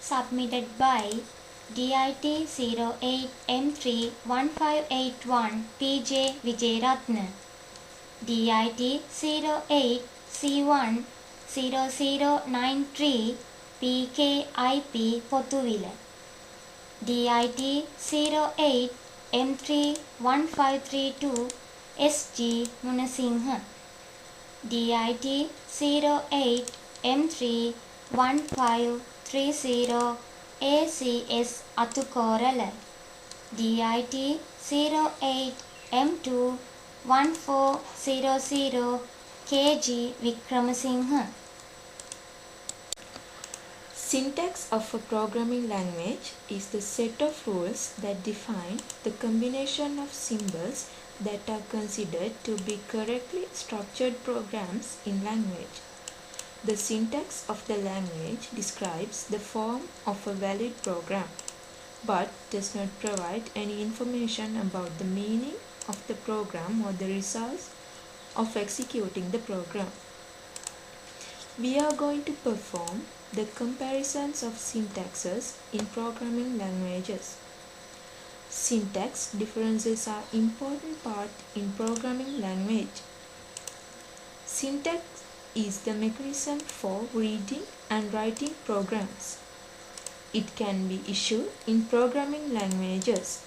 submitted by DIT08M31581 PJ Vijayaratna, DIT08C10093 PKIP Potuvila, DIT08M31532 SG Munasingha, DIT08M31530 ACS Atukorala, DIT08M21400 KG Vikramasingha. Syntax of a programming language is the set of rules that define the combination of symbols that are considered to be correctly structured programs in language. The syntax of the language describes the form of a valid program, but does not provide any information about the meaning of the program or the results of executing the program. We are going to perform the comparisons of syntaxes in programming languages. Syntax differences are important part in programming language. Syntax is the mechanism for reading and writing programs. It can be issued in programming languages.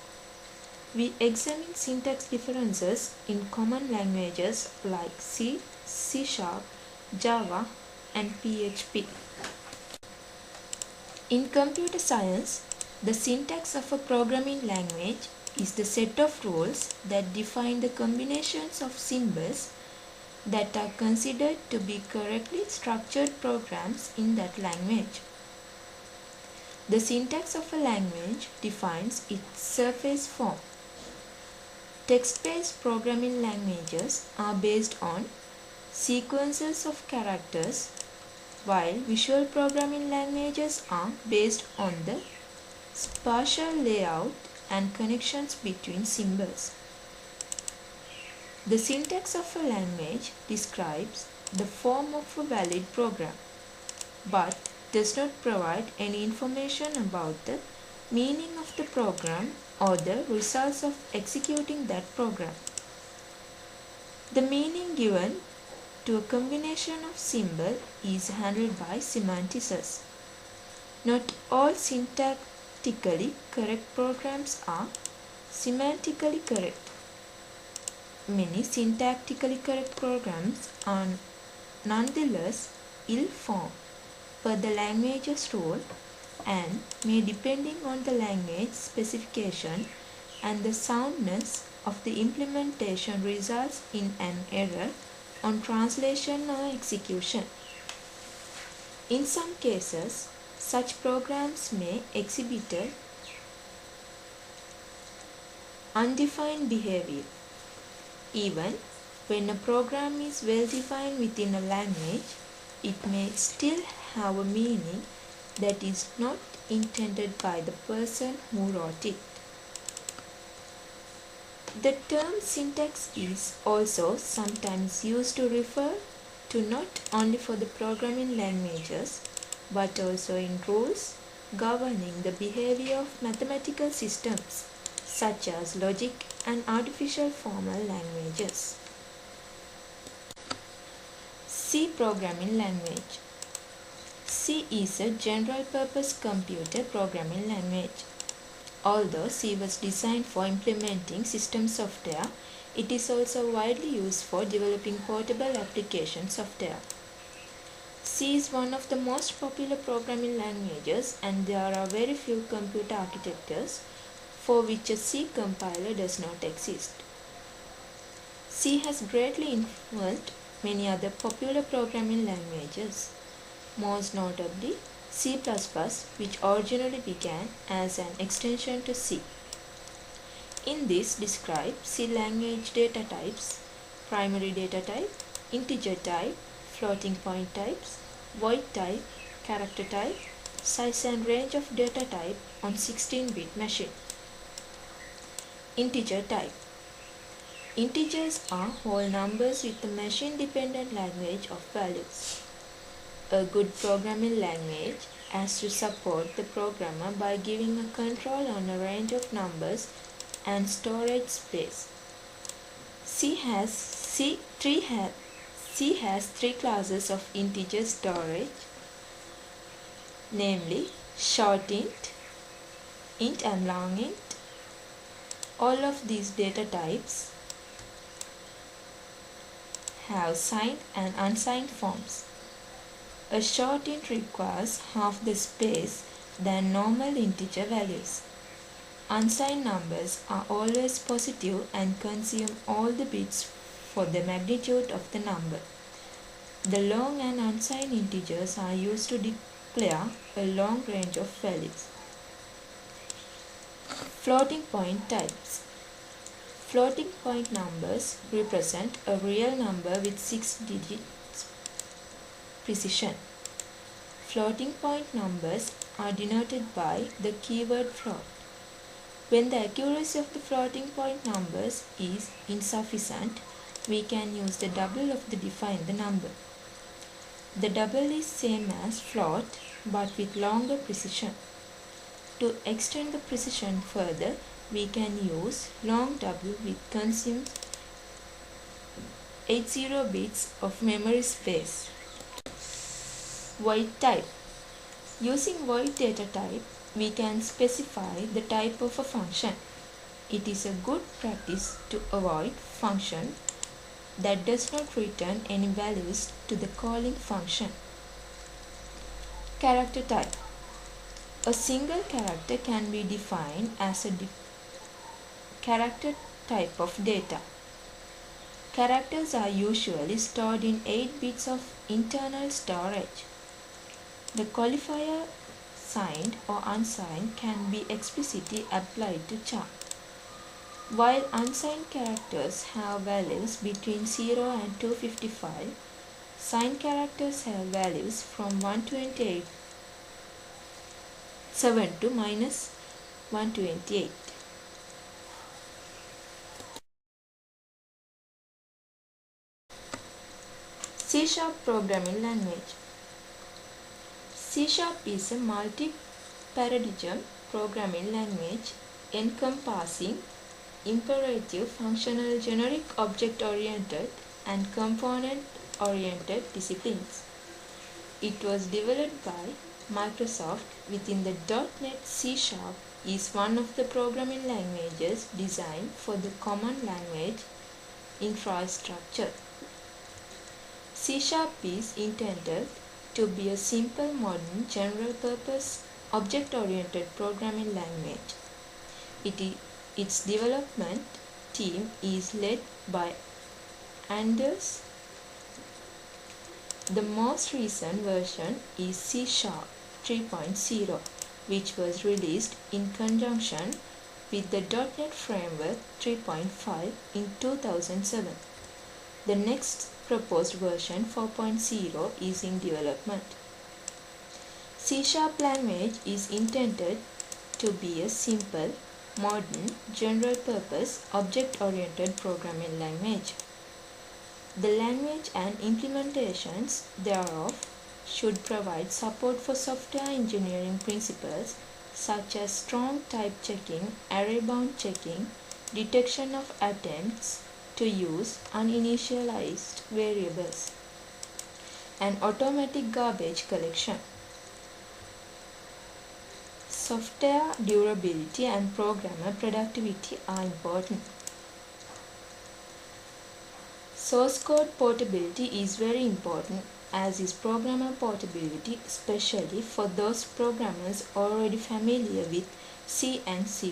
We examine syntax differences in common languages like C, C#, Java, and PHP. In computer science, the syntax of a programming language is the set of rules that define the combinations of symbols that are considered to be correctly structured programs in that language. The syntax of a language defines its surface form. Text-based programming languages are based on sequences of characters, while visual programming languages are based on the spatial layout and connections between symbols. The syntax of a language describes the form of a valid program, but does not provide any information about the meaning of the program or the results of executing that program. The meaning given to a combination of symbols is handled by semantics. Not all syntactically correct programs are semantically correct. Many syntactically correct programs are nonetheless ill-formed per the language's rule and may, depending on the language specification and the soundness of the implementation, results in an error on translation or execution. In some cases, such programs may exhibit undefined behavior. Even when a program is well defined within a language, it may still have a meaning that is not intended by the person who wrote it. The term syntax is also sometimes used to refer to not only for the programming languages, but also in rules governing the behavior of mathematical systems, such as logic and artificial formal languages. C programming language. C is a general-purpose computer programming language. Although C was designed for implementing system software, it is also widely used for developing portable application software. C is one of the most popular programming languages, and there are very few computer architectures for which a C compiler does not exist. C has greatly influenced many other popular programming languages, most notably C++, which originally began as an extension to C. In this describe C language data types, primary data type, integer type, floating point types, void type, character type, size and range of data type on 16-bit machine. Integer type. Integers are whole numbers with a machine-dependent language of values. A good programming language as to support the programmer by giving a control on a range of numbers and storage space. C has three classes of integer storage, namely short int and long int. All of these data types have signed and unsigned forms. A short int requires half the space than normal integer values. Unsigned numbers are always positive and consume all the bits for the magnitude of the number. The long and unsigned integers are used to declare a long range of values. Floating point types. Floating point numbers represent a real number with 6 digits precision. Floating point numbers are denoted by the keyword float. When the accuracy of the floating point numbers is insufficient, we can use the double of the define the number. The double is same as float but with longer precision. To extend the precision further, we can use long double which consumes 80 bits of memory space. Void type. Using void data type, we can specify the type of a function. It is a good practice to avoid function that does not return any values to the calling function. Character type. A single character can be defined as a character type of data. Characters are usually stored in 8 bits of internal storage. The qualifier signed or unsigned can be explicitly applied to chart. While unsigned characters have values between 0 and 255, signed characters have values from 128.7 to minus 128. C# programming language. C# is a multi-paradigm programming language encompassing imperative, functional, generic, object-oriented, and component-oriented disciplines. It was developed by Microsoft within the .NET. C# is one of the programming languages designed for the common language infrastructure. C# is intended to be a simple, modern, general-purpose, object-oriented programming language. Its development team is led by Anders. The most recent version is C# 3.0, which was released in conjunction with the .NET Framework 3.5 in 2007. The next proposed version 4.0 is in development. C# language is intended to be a simple, modern, general-purpose, object-oriented programming language. The language and implementations thereof should provide support for software engineering principles such as strong type checking, array-bound checking, detection of attempts to use uninitialized variables, and automatic garbage collection. Software durability and programmer productivity are important. Source code portability is very important, as is programmer portability, especially for those programmers already familiar with C and C++.